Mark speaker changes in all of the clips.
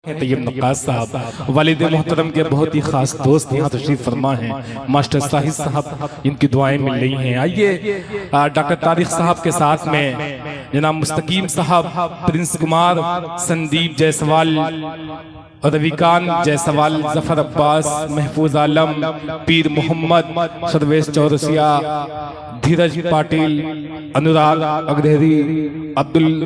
Speaker 1: तैयब नक्काश साहब वालिद मोहतरम के बहुत ही खास दोस्त यहाँ तशरीफ फरमा हैं। मास्टर साहिद साहब, इनकी दुआएं मिल रही हैं। आइए डॉक्टर तारिक साहब के साथ में जनाब मुस्तकीम साहब, प्रिंस कुमार, संदीप जायसवाल, रविकांत जायसवाल, जफर अब्बास, महफूज आलम, पीर मोहम्मद, सर्वेश चौरसिया, धीरज पाटिल, अनुराग अग्रहरी, अब्दुल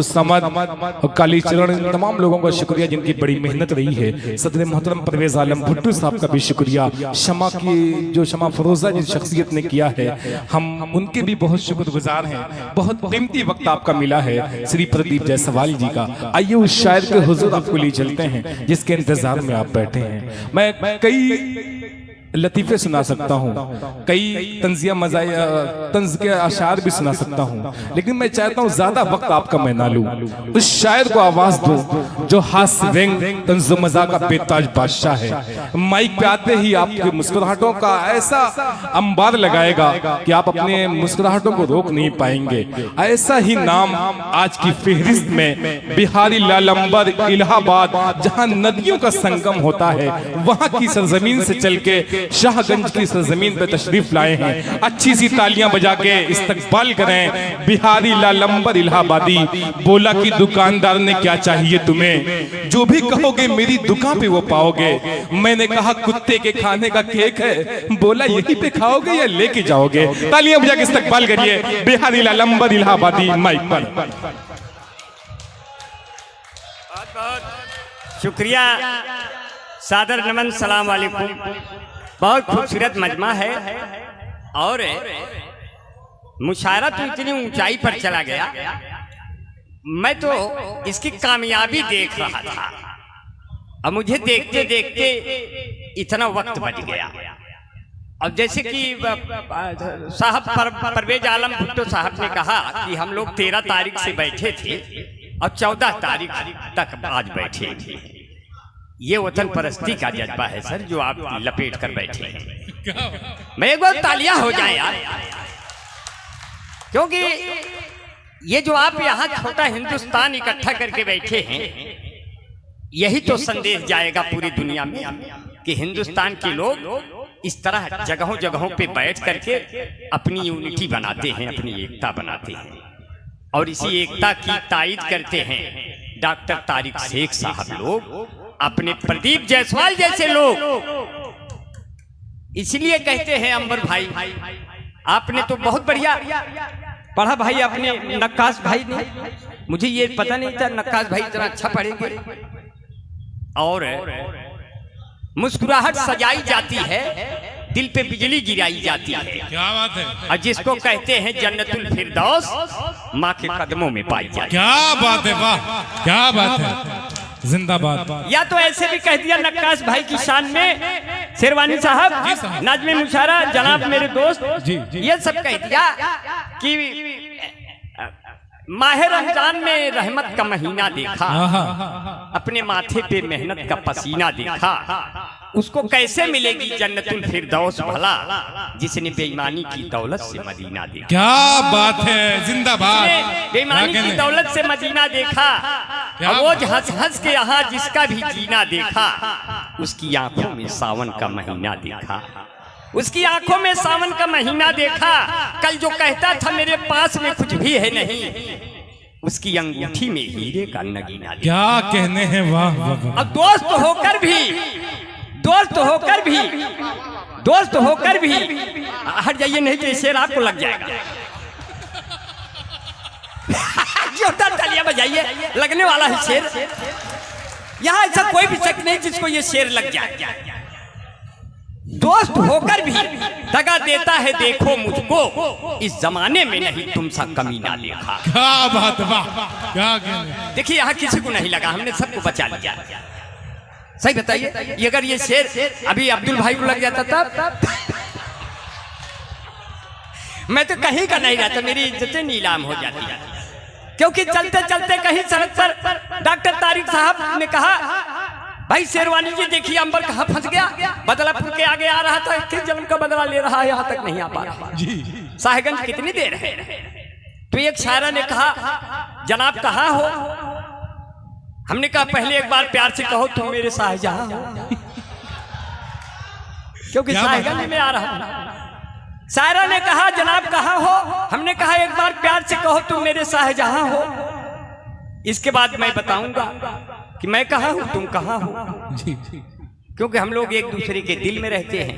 Speaker 1: समद और कालीचरण, तमाम लोगों का शुक्रिया जिनकी बड़ी मेहनत रही है। सदर मोहतरम परवेज आलम भुट्टो साहब का भी शुक्रिया। शमा की जो शमा फरोजा जिस शख्सियत ने किया है, हम उनके भी बहुत शुक्रगुजार हैं। बहुत कीमती वक्त आपका मिला है श्री प्रदीप जायसवाल जी का। आइए उस शायर के हुजूर आपको ले चलते हैं जिसके इंतजार में आप बैठे हैं। मैं कई लतीफे सुना सकता हूँ, कई तंज के अशार भी सुना सकता हूँ, लेकिन मैं चाहता हूँ ज्यादा वक्त आपका मैं ना लूं। उस शायर को आवाज दूं जो हास्य व्यंग तंज मजा का बेताज बादशाह है। माइक पे आते ही आपकी मुस्कुराहटों का ऐसा अंबार लगाएगा कि आप अपने मुस्कुराहटों को रोक नहीं पाएंगे। ऐसा ही नाम आज की फहरिस्त में बिहारी लालंबर इलाहाबाद, जहाँ नदियों का संगम होता है, वहाँ की सरजमीन से चल के शाहगंज की सरजमीन पे तशरीफ लाए हैं। अच्छी सी तालियां बजा के इस्तकबाल करें बिहारी लालंबर इलाहाबादी। बोला कि दुकानदार ने क्या चाहिए तुम्हें, जो भी कहोगे मेरी दुकान पे वो पाओगे। मैंने कहा कुत्ते के खाने का केक है, बोला यही पे खाओगे या लेके जाओगे। तालियां बजा के इस्तकबाल करिए बिहारी लालंबर इलाहाबादी। माइक पर
Speaker 2: शुक्रिया, सादर नमन, सलाम वालेकुम। बहुत खूबसूरत मजमा है और मुशायरा तो इतनी ऊंचाई पर चला गया, मैं तो इसकी कामयाबी देख रहा था। अब मुझे देखते देखते इतना वक्त बच गया। अब जैसे कि साहब परवेज आलम भुट्टो साहब ने कहा कि हम लोग 13 तारीख से बैठे थे और 14 तारीख तक आज बैठे थे। ये वतन परस्ती का जज्बा है सर, जो आप लपेट कर बैठे हैं। मैं एक बार तालियां हो जाए यार, क्योंकि ये जो आप यहाँ छोटा हिंदुस्तान इकट्ठा करके बैठे हैं, यही तो संदेश जाएगा पूरी दुनिया में कि हिंदुस्तान के लोग इस तरह जगहों जगहों पे बैठ करके अपनी यूनिटी बनाते हैं, अपनी एकता बनाते हैं। और इसी एकता की तायीद करते हैं डॉक्टर तारिक शेख साहब लोग, अपने प्रदीप जायसवाल जैसे लोग। इसलिए कहते हैं अंबर भाई, आपने तो बहुत बढ़िया पढ़ा भाई, अपने नक्काश भाई ने। मुझे ये पता नहीं था नक्काश भाई इतना अच्छा पढ़ेंगे। और मुस्कुराहट सजाई जाती है, दिल पे बिजली गिराई जाती है।
Speaker 1: क्या बात है।
Speaker 2: और जिसको कहते हैं जन्नतुल फिरदौस माँ के कदमों में पाई जाती है।
Speaker 1: क्या बात है, वाह क्या बात है, जिंदाबाद।
Speaker 2: या तो ऐसे भी कह दिया नक्काश भाई की शान में, शेरवानी साहब, नाज़्मे मुशायरा जनाब मेरे दोस्त, ये सब कह दिया कि माह रमजान में रहमत का महीना देखा, अपने माथे पे मेहनत का पसीना देखा, उसको कैसे मिलेगी जन्नतुल फिरदौस भला, जिसने बेईमानी की दौलत से मदीना देखा।
Speaker 1: क्या बात है, जिंदाबाद।
Speaker 2: बेईमानी की दौलत से मदीना देखा, रोज हंस हंस के यहाँ जिसका भी जीना देखा, उसकी आंखों में सावन का महीना देखा, उसकी आंखों में सावन का महीना देखा। कल जो कहता था मेरे पास में कुछ भी है नहीं, उसकी अंगूठी में हीरे का नगीना देखा।
Speaker 1: क्या कहने हैं, वाह वाह।
Speaker 2: अब दोस्त होकर भी हट जाइए, नहीं तो शेर आपको लग जाएगा। जोरदार तालियां बजाइए, लगने वाला है शेर। यहाँ ऐसा कोई भी शक नहीं जिसको ये शेर लग जाए। दोस्त होकर भी दगा देता है, देखो मुझको इस जमाने में नहीं तुम सा कमीना देखा।
Speaker 1: क्या बात, वाह क्या कहने।
Speaker 2: देखिए यहाँ किसी को नहीं लगा, हमने सबको बचा लिया। सही बताइए, ये अगर ये शेर अभी अब्दुल भाई को लग जाता तब मैं तो कहीं का नहीं रहता, मेरी इज्जतें नीलाम हो जाती है। क्योंकि चलते चलते कहीं सड़क पर डॉक्टर तारिक साहब ने कहा, भाई शेरवानी जी देखिए अंबर कहाँ फंस गया, बदलापुर के आगे आ रहा था, किस जन्म का बदला ले रहा है, यहाँ तक नहीं आ पा रहा। शाहगंज कितनी देर है। तो एक शायरा ने कहा, जनाब कहाँ हो, हमने कहा पहले एक बार प्यार से कहो तुम मेरे शाहजहां हो, क्योंकि शाहजहां में आ रहा हूं। सायरा ने कहा जनाब कहाँ हो? हमने कहा एक बार प्यार से कहो तुम मेरे शाहजहां हो, इसके बाद मैं बताऊंगा कि मैं कहाँ हूं तुम कहाँ हो। क्योंकि हम लोग एक दूसरे के दिल में रहते हैं।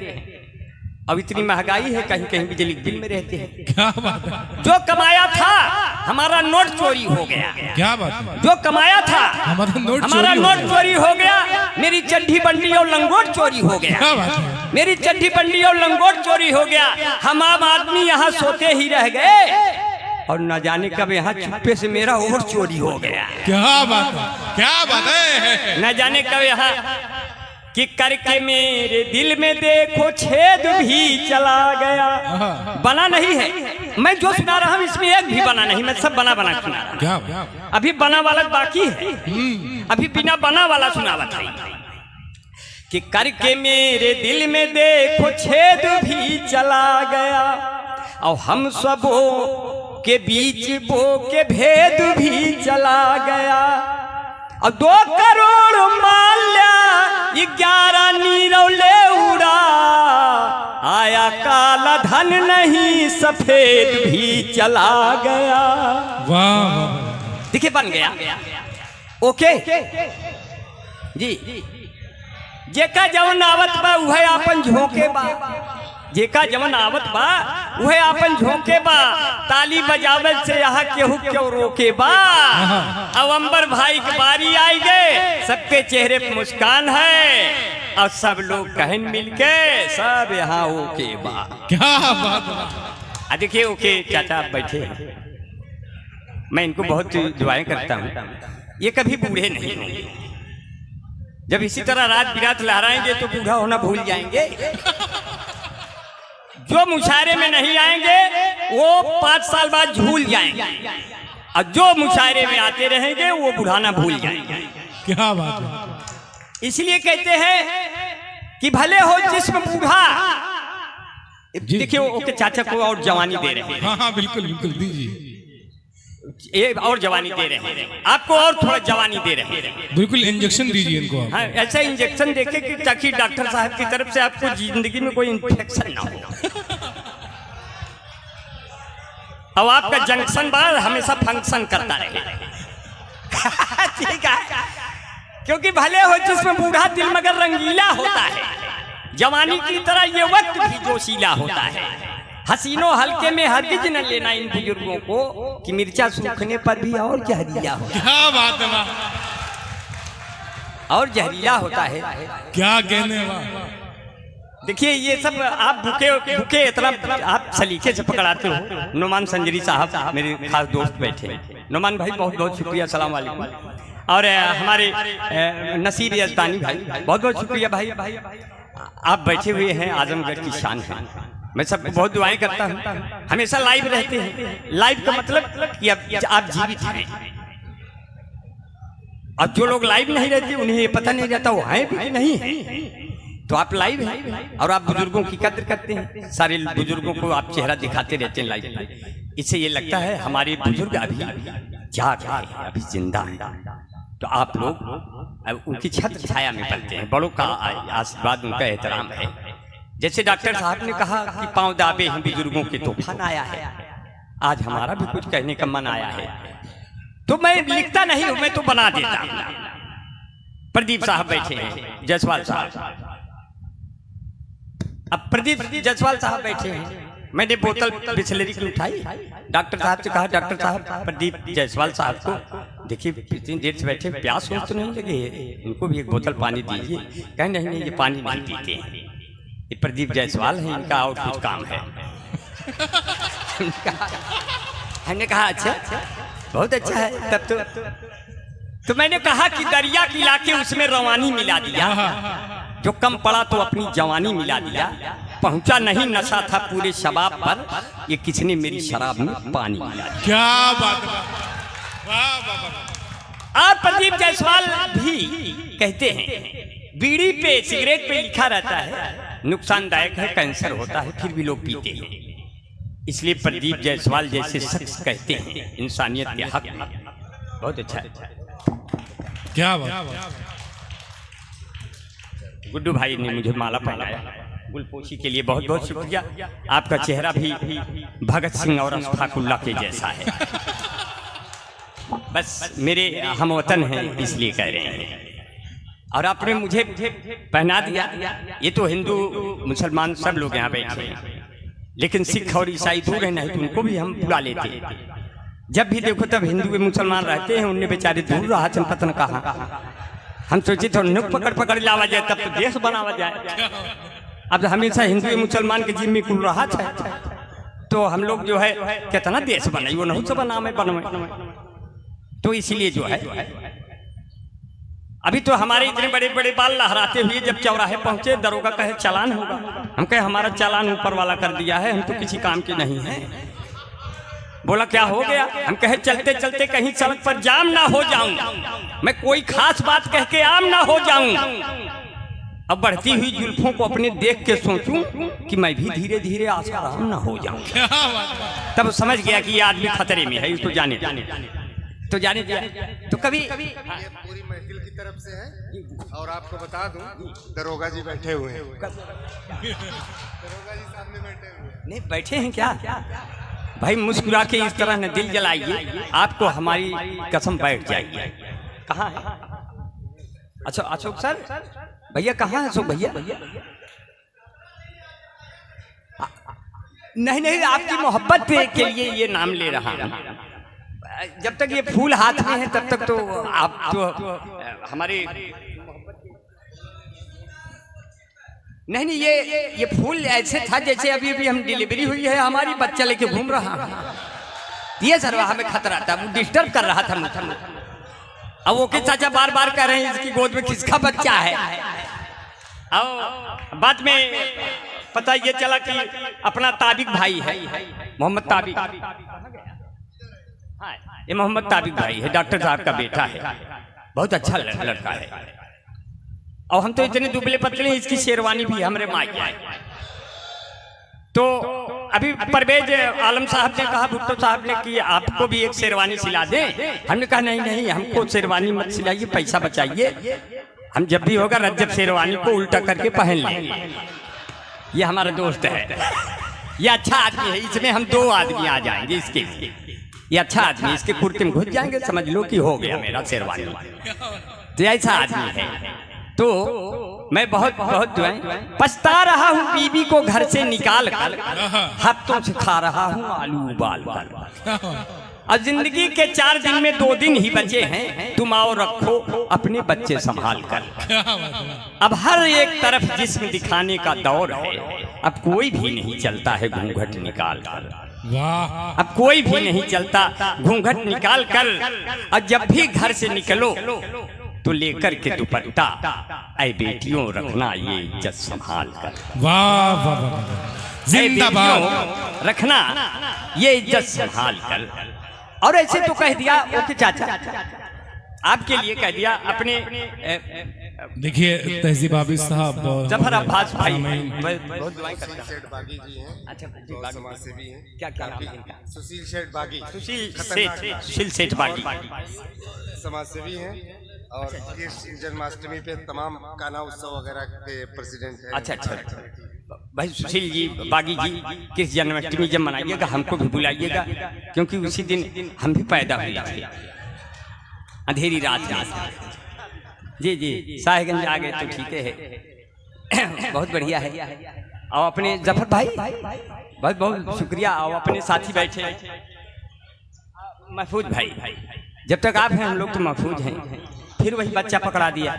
Speaker 2: अब इतनी महंगाई है, कहीं कहीं बिजली बिल में रहते हैं।
Speaker 1: क्या बात है?
Speaker 2: जो कमाया था हमारा नोट चोरी हो गया।
Speaker 1: क्या बात है?
Speaker 2: जो कमाया था
Speaker 1: हमारा
Speaker 2: नोट चोरी हो गया। मेरी चड्ढी बंडी और लंगोट चोरी हो गया।
Speaker 1: क्या बात है?
Speaker 2: मेरी चड्ढी बंडी और लंगोट चोरी हो गया। हम आम आदमी यहाँ सोते ही रह गए और न जाने कब यहाँ चुप्पे से मेरा और चोरी हो गया।
Speaker 1: क्या बात है? क्या बात है?
Speaker 2: न जाने कब यहाँ कि करके मेरे दिल में देखो छेद भी चला गया। बना नहीं है, मैं जो सुना रहा हूँ इसमें एक भी बना नहीं, मैं सब बना बना सुना रहा हूँ। अभी बना वाला बाकी है, अभी बिना बना वाला सुना बताइए कि करके मेरे दिल में देखो छेद भी चला गया और हम सबों के बीच बो के भेद भी चला गया और 2 करोड़ माल्या 11 नीरौले उड़ा आया काला धन नहीं सफेद भी चला गया।
Speaker 1: वाह,
Speaker 2: देखिए बन गया। ओके जी, जेका जवन आवत बा उहे आपन झोंके बा, जेका जवन आवत बा उहे आपन झोंके बा, ताली बजावे से यहाँ केहू क्यों रोके बा। अब अंबर भाई की बारी आई गए, सबके चेहरे पे मुस्कान है और सब लोग कहन मिलके सब यहाँ ओके बा।
Speaker 1: क्या बात?
Speaker 2: देखिए ओके चाचा आप बैठे, मैं इनको बहुत दुआएं करता हूँ, ये कभी बूढ़े नहीं होंगे। जब इसी तरह रात बिरात लहराएंगे तो बूढ़ा होना भूल जाएंगे। जो मुशायरे में नहीं आएंगे वो 5 साल बाद झूल जाएंगे और जो मुशायरे में आते रहेंगे वो बुढ़ाना भूल जाएंगे।
Speaker 1: क्या बात है?
Speaker 2: इसलिए कहते हैं कि भले हो जिस्म बूढ़ा। देखिए ओके चाचा को और जवानी दे रहे हैं।
Speaker 1: हाँ बिल्कुल बिल्कुल दीजिए,
Speaker 2: ये और जवानी दे रहे हैं आपको, और थोड़ा जवानी दे रहे हैं।
Speaker 1: बिल्कुल इंजेक्शन दीजिए इनको आप।
Speaker 2: हाँ, ऐसा इंजेक्शन देके कि ताकि डॉक्टर साहब की तरफ से आपको जिंदगी में कोई इन्फेक्शन ना हो। अब आपका जंक्शन बार हमेशा फंक्शन करता रहे। ठीक है, क्योंकि भले हो जिसमें बूढ़ा दिल मगर रंगीला होता है, जवानी की तरह ये वक्त भी जोशीला होता है। हसीनो हल्के में हरगिज न लेना इन बुजुर्गों को कि मिर्चा सूखने पर भी और जहरीला होता है।
Speaker 1: क्या बात है?
Speaker 2: और जहरीला होता है।
Speaker 1: क्या कहने वाला?
Speaker 2: देखिए ये सब आप भूखे इतना आप सलीके से पकड़ाते हो। नुमान संजरी साहब मेरे खास दोस्त बैठे। नुमान भाई बहुत बहुत शुक्रिया, अस्सलाम वालेकुम। और हमारे नसीर यजदानी भाई बहुत बहुत शुक्रिया भाई। आप बैठे हुए हैं, आजमगढ़ की शान है। मैं सबको बहुत दुआएं करता हूँ, हमेशा लाइव रहते हैं। लाइव का मतलब कि आप जीवित हैं। अब जो लोग लाइव नहीं रहते उन्हें ये पता नहीं रहता वो है भी नहीं है, तो आप लाइव हैं और आप बुजुर्गों की कद्र करते हैं। सारे बुजुर्गों को आप चेहरा दिखाते रहते हैं लाइव में। इससे ये लगता है हमारे बुजुर्ग अभी जाग रहे हैं, अभी जिंदा हैं। तो आप लोग उनकी छत्र छाया में पलते हैं। बड़ों का आशीर्वाद, उनका एहतराम है। जैसे डॉक्टर साहब ने कहा कि पांव दाबे हैं बुजुर्गों के, तूफान आया है। आज हमारा भी कुछ कहने का मन आया है, तो मैं लिखता नहीं हूं, मैं तो बना देता हूं। प्रदीप साहब बैठे हैं, जायसवाल साहब। अब प्रदीप जायसवाल साहब बैठे हैं, मैंने बोतल बिस्लेरी की उठाई, डॉक्टर साहब से कहा डॉक्टर साहब प्रदीप जायसवाल साहब को देखिए इतनी देर से बैठे, प्यास हो तो नहीं लगे, इनको भी एक बोतल पानी दीजिए। कहें नहीं नहीं, ये पानी नहीं पीते हैं, ये प्रदीप जायसवाल है, इनका और कुछ काम है। हमने कहा अच्छा बहुत अच्छा है तब तो मैंने कहा कि दरिया की लाके उसमें रवानी मिला दिया, जो कम पड़ा तो अपनी जवानी मिला दिया। पहुंचा नहीं नशा था पूरे शबाब पर, ये किसने मेरी शराब में पानी मिला दिया।
Speaker 1: क्या बात है, वाह वाह।
Speaker 2: और प्रदीप जायसवाल भी कहते हैं, बीड़ी पे सिगरेट पे लिखा रहता है नुकसानदायक है, कैंसर होता है, फिर भी लोग पीते हैं। इसलिए प्रदीप जायसवाल जैसे शख्स कहते हैं इंसानियत के हक में। बहुत अच्छा है।
Speaker 1: क्या बात।
Speaker 2: गुड्डू भाई ने मुझे माला पहनाया, गुलपोशी के लिए बहुत बहुत शुक्रिया। आपका चेहरा भी भगत सिंह और अशफाकुल्लाह के जैसा है। बस मेरे हम वतन हैं इसलिए कह रहे हैं। और आपने मुझे पहना दिया। ये तो हिंदू मुसलमान सब लोग यहाँ बैठे हैं, लेकिन सिख और ईसाई दूर है, नहीं तो उनको भी हम बुला लेते। जब भी देखो तब हिंदू मुसलमान रहते हैं, उन्हें बेचारे दूर रहा चंपतन कहा। हम सोचे तो नुक पकड़ पकड़ लावा जाए, तब तो देश बनावा जाए। अब हमेशा हिंदू मुसलमान के जिम्मे कुल रहा था, तो हम लोग जो है कितना देश बनाई, वो नहीं सब नाम है बनवे। तो इसीलिए जो है अभी तो हमारे इतने बड़े बड़े बाल लहराते हुए जब चौराहे पहुंचे, दरोगा कहे चालान होगा। हम कहे हमारा चालान ऊपर वाला कर दिया है, हम तो किसी काम के नहीं है। बोला क्या हो गया? हम कहे चलते चलते कहीं सड़क पर जाम ना हो जाऊं, मैं कोई खास बात कह के आम ना हो जाऊं। अब बढ़ती हुई जुल्फों को अपने देख के सोचूं कि मैं भी धीरे धीरे आसाराम ना हो जाऊं। तब समझ गया कि ये आदमी खतरे में है, इसको जाने तो जाने दिया। तो कभी
Speaker 3: ये पूरी महफिल की तरफ से है। और आपको बता दूं, दरोगा जी बैठे हुए हैं। दरोगा जी सामने बैठे हुए हैं।
Speaker 2: नहीं बैठे हैं क्या? भाई मुस्कुरा के इस तरह न दिल जलाइए, आपको हमारी कसम बैठ जाएगी। कहाँ है? अच्छा अशोक सर, भैया कहाँ है अशोक भैया? नहीं नहीं, आपकी मोहब्बत के लिए ये नाम ले रहा हूँ। जब तक ये फूल हाथ में है तब तक तो आप तो हमारे नहीं नहीं, ये फूल ऐसे था जैसे अभी अभी हम डिलीवरी हुई है, हमारी बच्चा लेके घूम रहा है। ये सर हमें खतरा था, वो डिस्टर्ब कर रहा था मुझे। अब वो के चाचा बार बार कह रहे हैं इसकी गोद में किसका बच्चा है। अब बाद में पता ये चला कि अपना ताबिक भाई है, मोहम्मद ताबिक। ये मोहम्मद ताबिक भाई है, डॉक्टर साहब का बेटा है, बहुत अच्छा लड़का है। और हम तो इतने दुबले पतले हैं, इसकी शेरवानी भी हमारे मायके है। तो अभी परवेज आलम साहब ने कहा, भुट्टो साहब ने कि आपको भी एक शेरवानी सिला दें। हमने कहा नहीं नहीं, हमको शेरवानी मत सिलाइए, पैसा बचाइए। हम जब भी होगा रज्जब शेरवानी को उल्टा करके पहन लेंगे। ये हमारा दोस्त है, ये अच्छा आदमी है, इसमें हम 2 आदमी आ जाएंगे इसके लिए। ये अच्छा आदमी, इसके कुर्ते में घुस जाएंगे, समझ लो कि हो गया मेरा शेरवानी। तो ऐसा आदमी है। तो मैं बहुत बहुत जो है पछता रहा हूँ बीबी को घर से निकाल कर, हाथों से खा रहा हूँ आलू उबाल कर। और जिंदगी के 4 दिन में 2 दिन ही बचे हैं, तुम आओ रखो अपने बच्चे संभाल कर। अब हर एक तरफ जिस्म दिखाने का दौर है, अब कोई भी नहीं चलता है घूंघट निकाल कर। अब कोई भी नहीं चलता घूंघट निकाल कर। और जब भी घर से निकलो तो लेकर के दुपट्टा, ऐ बेटियों रखना ये इज्जत संभाल कर।
Speaker 1: वाह वाह वाह, जिंदाबाद।
Speaker 2: रखना ये इज्जत संभाल कर। और ऐसे तो कह दिया ओके चाचा, आपके लिए कह दिया अपने।
Speaker 1: देखिए तहजीब आबिद साहब,
Speaker 2: जफर अब्बास भाई बहुत दुआएं करता है।
Speaker 3: शेठ बागी जी हैं।
Speaker 2: अच्छा
Speaker 3: समाज सेवी हैं।
Speaker 2: क्या क्या नाम है इनका?
Speaker 3: सुशील शेठ बागी।
Speaker 2: सुशील सेठ बागी
Speaker 3: समाज सेवी हैं और कृष्ण जन्माष्टमी पे तमाम कान्हा उत्सव वगैरह के प्रेसिडेंट हैं।
Speaker 2: अच्छा अच्छा भाई सुशील जी बागी जी, किस जन्माष्टमी जब मनाइएगा हमको भी बुलाइएगा, क्योंकि उसी दिन हम भी पैदा हुए थे, अंधेरी रात में। जी जी, साहेबगंज आ गए तो ठीक है, बहुत बढ़िया है। और अपने जफर भाई बहुत बहुत शुक्रिया। और अपने साथी बैठे महफूज भाई, जब तक आप हैं हम लोग तो महफूज हैं। फिर वही बच्चा पकड़ा दिया।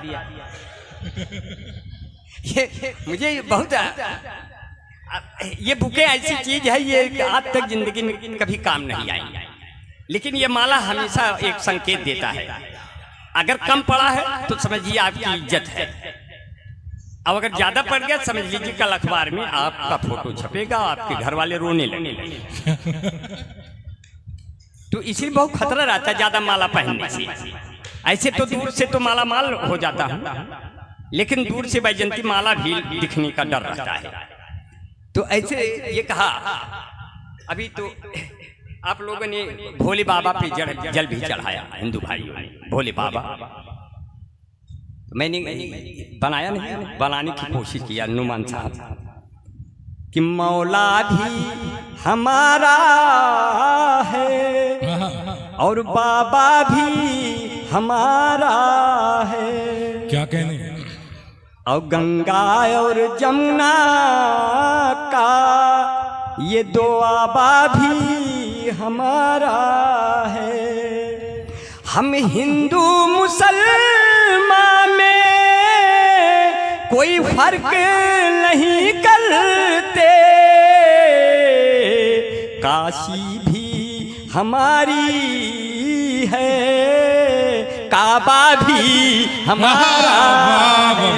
Speaker 2: ये मुझे बहुत, ये बुके ऐसी चीज है, ये आज तक जिंदगी में कभी काम नहीं आई, लेकिन ये माला हमेशा एक संकेत देता है। अगर कम पड़ा है तो समझिए आपकी इज्जत है, अब अगर ज्यादा पड़ गया समझ लीजिए कल अखबार में आपका फोटो छपेगा, आपके घर वाले रोने लगेंगे। तो इसलिए बहुत खतरा रहता है ज्यादा माला पहनने से। ऐसे तो दूर से तो माला माल हो जाता है, लेकिन दूर से वैजंती माला भी दिखने का डर रहता है। तो ऐसे ये कहा। अभी तो आप लोगों ने भोले बाबा पे जल भी चढ़ाया, हिंदू भाइयों ने भोले बाबा। मैंने बनाया नहीं, बनाने की कोशिश किया नुमान साहब कि मौला भी हमारा है और बाबा भी हमारा है।
Speaker 1: क्या कहने,
Speaker 2: और गंगा और जमुना का ये दो आबा भी हमारा है। हम हिंदू मुसलमान में कोई फर्क नहीं करते, काशी भी हमारी है, काबा भी हमारा है।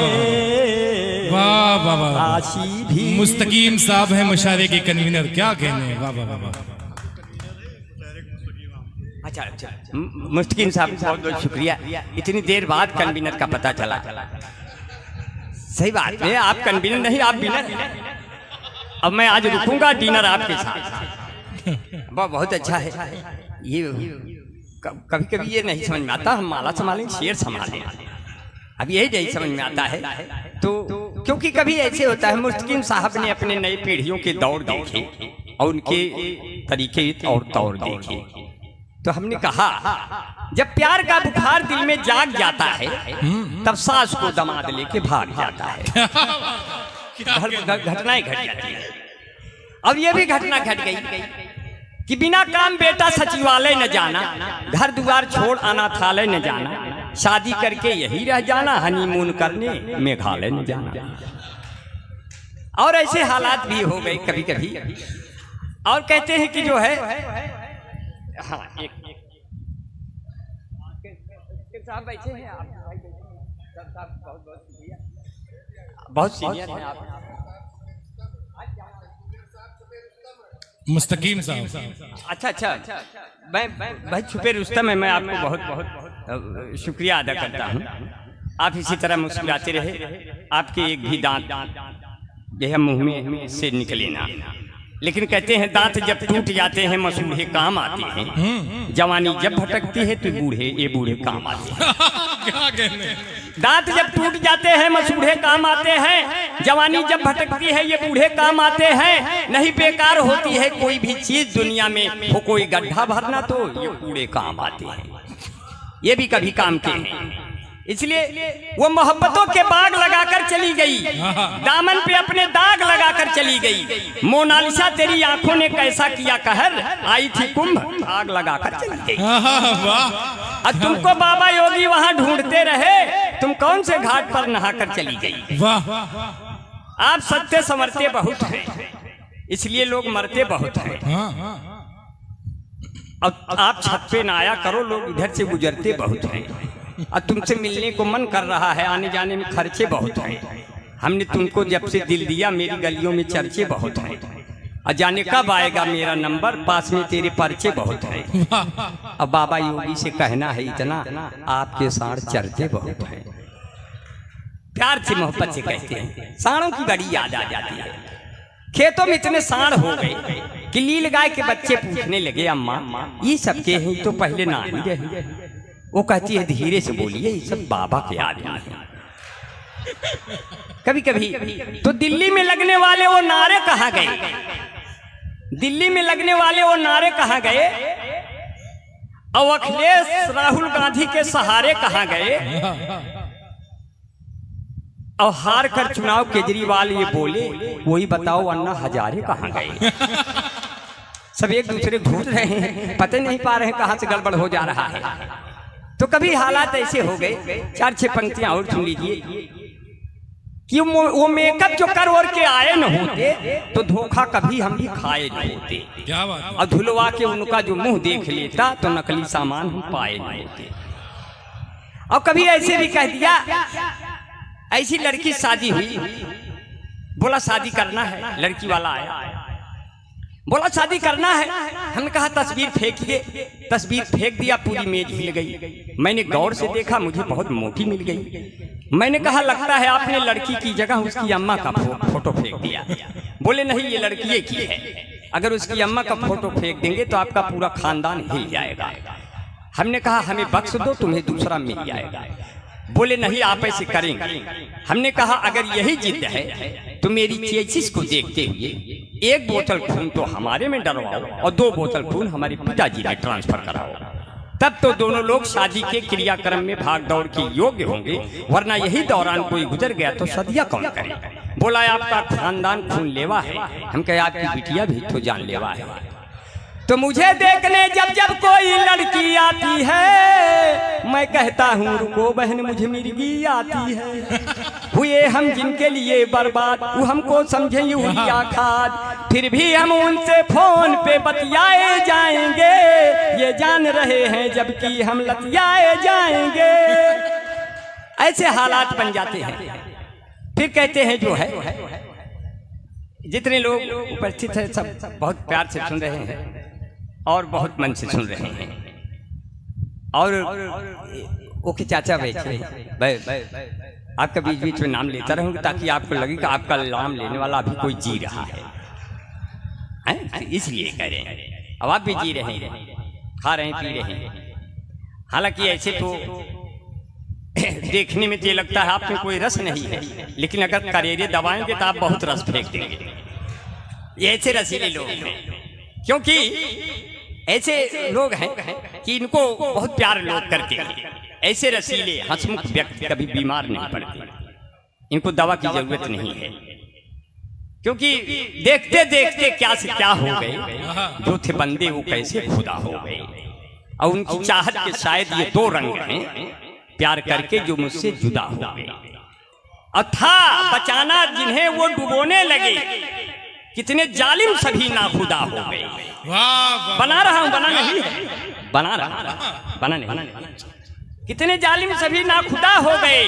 Speaker 1: वाह वाह वाह,
Speaker 2: काशी भी।
Speaker 1: मुस्तकीम साहब हैं मुशायरे के कन्वीनर, क्या कहने, वाह वाह वाह वाह।
Speaker 2: अच्छा अच्छा, मुस्तकीम साहब बहुत बहुत शुक्रिया, इतनी देर बाद कन्वीनर का पता चला। सही बात है, आप कन्वीनर नहीं, आप विनर। अब मैं आज रुकूंगा डिनर आपके साथ। बहुत अच्छा है ये। कभी कभी ये नहीं समझ में आता, हम माला संभालें शेर संभालें, अब यही नहीं समझ में आता है। तो क्योंकि कभी ऐसे होता है, मुस्तकीम साहब ने अपने नई पीढ़ियों के दौर देखे और उनके तरीके और तौर देखे, तो हमने कहा जब प्यार का बुखार दिल में जाग जाता है तब सास को दमाद लेके भाग जाता है। घटनाएं घट जाती है। अब ये भी घटना घट गई कि बिना काम बेटा सचिवालय न जाना, घर द्वार छोड़ अनाथालय न जाना, शादी करके यही रह जाना, हनीमून करने मेघालय न जाना। और ऐसे हालात भी हो गए कभी कभी। और कहते हैं कि जो है, हाँ एक साहब बैठे हैं आप, बहुत सीनियर हैं आप।
Speaker 1: मुस्तकीम साहब,
Speaker 2: अच्छा अच्छा, मैं भाई छुपे रुस्तम है, मैं आपको बहुत बहुत शुक्रिया अदा करता हूँ। आप इसी तरह मुस्कुराते रहे, आपके एक भी दांत यह मुंह में से निकले ना। लेकिन कहते हैं दांत जब टूट जाते हैं मसूढ़े काम आते हैं, जवानी जब भटकती है तो बूढ़े ये बूढ़े काम आते हैं।
Speaker 1: क्या कहने,
Speaker 2: दांत जब टूट जाते हैं मसूढ़े काम आते हैं, जवानी जब भटकती है ये बूढ़े काम आते हैं। नहीं बेकार होती है कोई भी चीज दुनिया में, हो कोई गड्ढा भरना तो ये कूड़े काम आते हैं, ये भी कभी काम के हैं। इसलिए वो मोहब्बतों के बाग लगाकर चली गई, दामन पे अपने दाग लगाकर चली गई। मोनालिसा तेरी आंखों ने कैसा किया कहर, आई थी कुंभ आग लगाकर चली गई। अब तुमको बाबा योगी वहां ढूंढते रहे, तुम कौन से घाट पर नहाकर चली गई।
Speaker 1: वाह,
Speaker 2: आप सत्य संवरते बहुत हैं, इसलिए लोग मरते बहुत हैं। अब आप छत पे ना आया करो, लोग इधर से गुजरते बहुत हैं। और तुमसे मिलने को मन कर रहा है, आने जाने में खर्चे बहुत हैं। हमने तुमको जब से दिल दिया मेरी गलियों में चर्चे बहुत हैं। और जाने कब आएगा मेरा नंबर, पास में तेरे पर्चे बहुत हैं। अब बाबा योगी से कहना है इतना, आपके साथ चर्चे बहुत हैं। प्यार से मोहब्बत से कहते हैं, साड़ों की बड़ी याद आ जाती है। खेतों में इतने साड़ हो गए कि नील गाय के बच्चे पूछने लगे, अम्मा ये सबके हैं तो पहले ना ही रहे। वो कहती है धीरे से बोलिए, ये सब बाबा के आदमी हैं। कभी कभी तो दिल्ली में लगने वाले वो नारे कहाँ गए, दिल्ली में लगने वाले वो नारे कहाँ गए, और अखिलेश राहुल गांधी के सहारे कहाँ गए, और हार कर चुनाव केजरीवाल ये बोले, वही बताओ अन्ना हजारे कहाँ गए। सब एक दूसरे घूर रहे हैं, पता नहीं पा रहे हैं कहाँ से गड़बड़ हो जा रहा है। तो कभी हालात ऐसे हो गए, 4-6 पंक्तियां और सुन लीजिए कि वो मेकअप जो कर और के आए न होते तो धोखा कभी हम भी खाए न होते।
Speaker 1: क्या बात,
Speaker 2: और धुलवा के उनका जो मुंह देख लेता तो नकली सामान हम पाए न होते। और कभी ऐसे भी कह दिया, ऐसी लड़की शादी हुई, बोला शादी करना है, लड़की वाला आया, बोला शादी करना है। हमने कहा तस्वीर फेंकिए, तस्वीर फेंक दिया, पूरी मेज हिल गई। मैंने गौर से देखा, मुझे बहुत मोटी मिल गई। मैंने कहा लगता है आपने लड़की की जगह उसकी अम्मा का फोटो फेंक दिया। बोले नहीं, ये लड़की की है, अगर उसकी अम्मा का फोटो फेंक देंगे तो आपका पूरा खानदान हिल जाएगा। हमने कहा हमें बख्श दो, तुम्हें दूसरा मिल जाएगा। बोले नहीं आप ऐसे करेंगे। हमने कहा अगर यही जिद है तो मेरी चेसिस को देखते हुए 1 बोतल खून तो हमारे में डलवाओ और 2 बोतल खून हमारे पिताजी में ट्रांसफर कराओ, तब तो दोनों लोग शादी के क्रियाक्रम में भाग दौड़ के योग्य होंगे, वरना यही दौरान कोई गुजर गया तो सदिया कौन करे। बोला आपका खानदान खून लेवा है। हम कहे आपकी बिटिया भी तो जान लेवा है। तो मुझे देखने जब जब कोई लड़की आती है, मैं कहता हूँ रुको बहन मुझे मिर्गी आती है। हुए हम जिनके लिए बर्बाद, वो हमको समझे यूरिया खाद, फिर भी हम उनसे फोन पे बतियाए जाएंगे, ये जान रहे हैं जबकि हम लतियाए जाएंगे। ऐसे हालात बन जाते हैं। फिर कहते हैं जो है, जितने लोग उपस्थित हैं सब बहुत प्यार से सुन रहे हैं और बहुत मन से सुन रहे हैं। और ओके चाचा बैठे, आपका बीच बीच में नाम लेता रहूंगा ताकि आपको लगे कि आपका नाम लेने वाला अभी कोई जी रहा है, इसलिए कह रहे हैं। अब आप भी जी रहे हैं, खा रहे हैं, पी रहे हैं। हालांकि ऐसे तो देखने में तो ये लगता है आप में कोई रस नहीं है, लेकिन अगर करेरे दबाएंगे तो आप बहुत रस फेंक देंगे। ये ऐसे रसीले लोग हैं, क्योंकि ऐसे लोग हैं कि इनको बहुत प्यार लोग करते हैं। ऐसे रसीले हंसमुख व्यक्ति कभी बीमार नहीं पड़ते, इनको दवा की जरूरत नहीं है, क्योंकि देखते देखते क्या से क्या हो गए, जो थे बंदे वो कैसे खुदा हो गए। और उनकी चाहत के शायद ये 2 रंग हैं, प्यार करके जो मुझसे जुदा हो गए, अथा बचाना जिन्हें वो डुबोने लगे, कितने जालिम सभी नाखुदा हो गए। बना रहा हूं, बना नहीं है, बना रहा, बना नहीं। कितने जालिम सभी नाखुदा हो गए,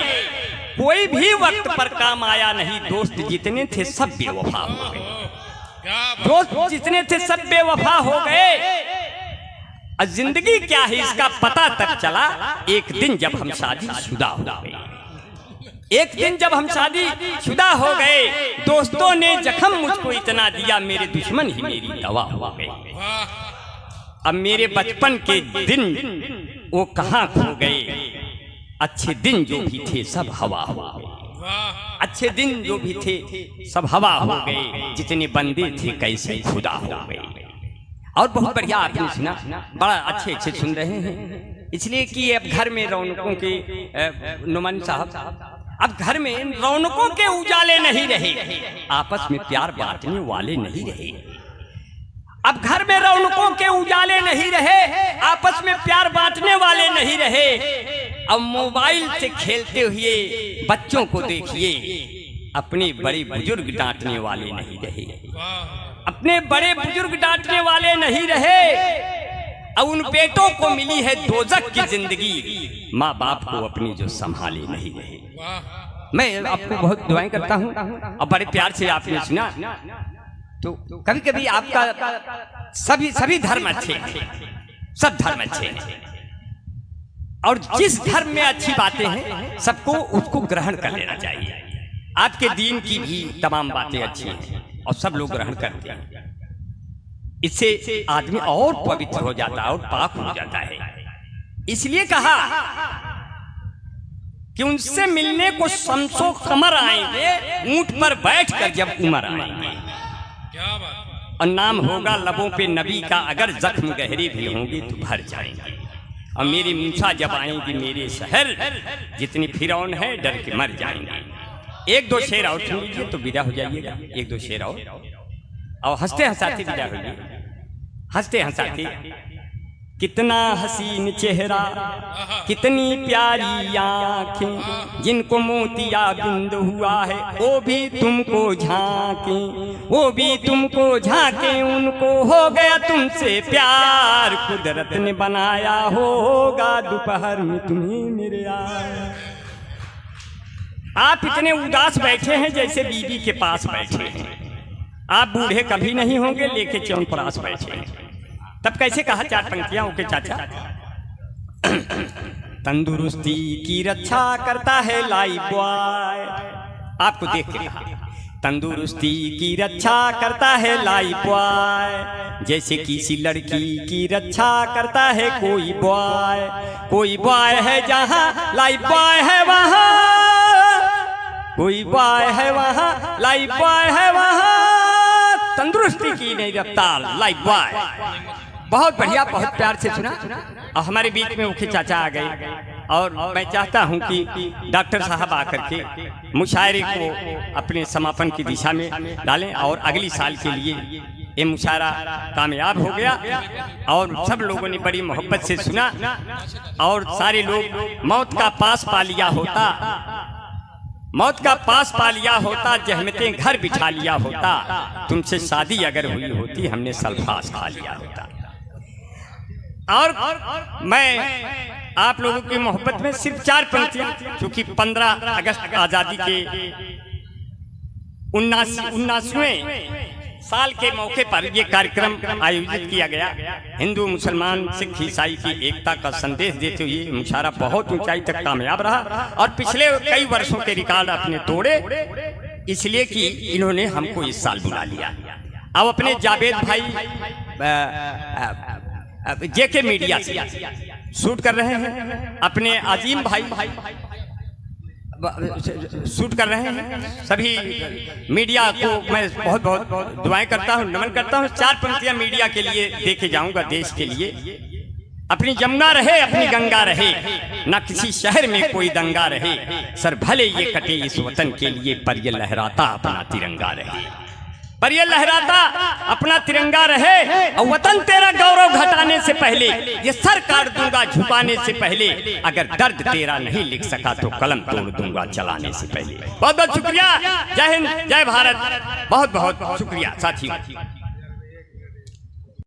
Speaker 2: कोई भी वक्त पर काम आया नहीं। दोस्त जितने थे सब बेवफा हो गए, दोस्त जितने थे सब बेवफा हो गए। और जिंदगी क्या है इसका पता तब चला एक दिन जब हम शादीशुदा हो गए। एक दिन जब हम शादीशुदा हो गए, दोस्तों ने जख्म मुझको इतना दिया, मेरे दुश्मन ही मेरी दवा हो गए। अब मेरे बचपन के दिन वो कहाँ खो गए, अच्छे दिन जो भी थे सब हवा हो गए, अच्छे दिन जो भी थे सब हवा हो गए, जितने बंदे थे कैसे खुदा हो गए। और बहुत बढ़िया आपने सुना, बड़ा अच्छे अच्छे सुन रहे हैं, इसलिए कि अब घर में रौनकों के नुमान साहब, अब घर में रौनकों के उजाले नहीं रहे, आपस में प्यार बांटने वाले नहीं रहे। अब घर में रौनकों के उजाले नहीं रहे, आपस में प्यार बांटने वाले नहीं रहे। अब मोबाइल से खेलते हुए बच्चों को देखिए, अपने बड़े बुजुर्ग डांटने वाले नहीं रहे, अपने बड़े बुजुर्ग डांटने वाले नहीं रहे। अब उन बेटों को मिली है दोजख की जिंदगी, माँ बाप को अपनी जो संभाले नहीं रहे। मैं आपको बहुत दुआएं करता हूँ और बड़े प्यार से आपने सुना। तो कभी कभी आपका सभी धर्म अच्छे हैं, सब धर्म अच्छे हैं, और जिस धर्म में अच्छी बातें हैं सबको उसको ग्रहण कर लेना चाहिए। आपके दीन की भी तमाम बातें अच्छी हैं और सब लोग ग्रहण करते हैं, इससे आदमी और पवित्र हो जाता है और पाक हो जाता है। इसलिए कहा कि उनसे मिलने को शम्सो कमर आएंगे, ऊंट पर बैठकर जब उमर आएंगे, और नाम होगा लबों पे नबी का, अगर जख्म गहरे भी होंगे तो भर जाएंगे। और मेरी मूसा जब आएंगी मेरे शहर, जितनी फिरौन है डर के मर जाएंगे। 1-2 शेर और सुन लीजिए तो विदा हो जाइएगा, 1-2 शेर और हंसते हंसाते विदा होइए, हंसते हंसाते। कितना हसीन चेहरा, कितनी प्यारी आंखें, जिनको मोतिया बिंद हुआ है वो भी तुमको झांके, वो भी तुमको झांके, उनको हो गया तुमसे प्यार, कुदरत ने बनाया होगा दोपहर में तुम्हें मेरे यार। आप इतने उदास बैठे हैं जैसे बीबी के पास बैठे हैं। आप बूढ़े कभी नहीं होंगे, लेके चौनप्रास बैठे हैं। तब कैसे कहा 4 पंक्तियां ओके चाचा। तंदुरुस्ती की रक्षा करता है लाइफ बॉय, आपको देख के कहा तंदुरुस्ती की रक्षा करता है लाइफ बॉय, जैसे किसी लड़की की रक्षा करता है कोई बॉय है जहाँ लाइफ बॉय है वहाँ, कोई बॉय है वहाँ लाइफ बॉय है वहाँ, तंदुरुस्ती की नहीं रफ्तार लाइफ बॉय। बहुत बढ़िया, बहुत प्यार से सुना। और हमारे बीच में मुख्य चाचा आ गए और मैं चाहता हूं कि डॉक्टर साहब आकर के मुशायरे को अपने समापन की दिशा में डालें और अगली साल के लिए ये मुशायरा कामयाब हो गया और सब लोगों ने बड़ी मोहब्बत से सुना और सारे लोग मौत का पास पा लिया होता, मौत का पास पा लिया होता, जहमतें घर बिठा लिया होता, तुमसे शादी अगर हुई होती हमने सल्फास खा लिया होता। और मैं आप लोगों की मोहब्बत में सिर्फ 4 पंक्तियां, क्योंकि 15 अगस्त आजादी के 79वें साल के मौके पर यह कार्यक्रम आयोजित किया गया। हिंदू मुसलमान सिख ईसाई की एकता का संदेश देते हुए मुशायरा बहुत ऊंचाई तक कामयाब रहा और पिछले कई वर्षों के रिकॉर्ड अपने तोड़े, इसलिए कि इन्होंने हमको इस साल बुला लिया। अब अपने जावेद भाई जेके मीडिया से शूट कर रहे हैं, अपने अजीम भाई शूट कर रहे हैं, सभी मीडिया को मैं बहुत बहुत दुआएं करता हूं, नमन करता हूं। 4 पंक्तियां मीडिया के लिए देके जाऊंगा, देश के लिए। अपनी जमुना रहे अपनी गंगा रहे, ना किसी शहर में कोई दंगा रहे, सर भले ये कटे इस वतन के लिए, पर ये लहराता अपना तिरंगा रहे, पर ये लहराता अपना तिरंगा रहे। और वतन तेरा गौरव घटाने से पहले ये सर काट दूंगा झुकाने से पहले, अगर दर्द तेरा नहीं लिख सका तो कलम तोड़ दूंगा चलाने से पहले। बहुत बहुत शुक्रिया। जय हिंद, जय भारत। बहुत बहुत शुक्रिया साथियों।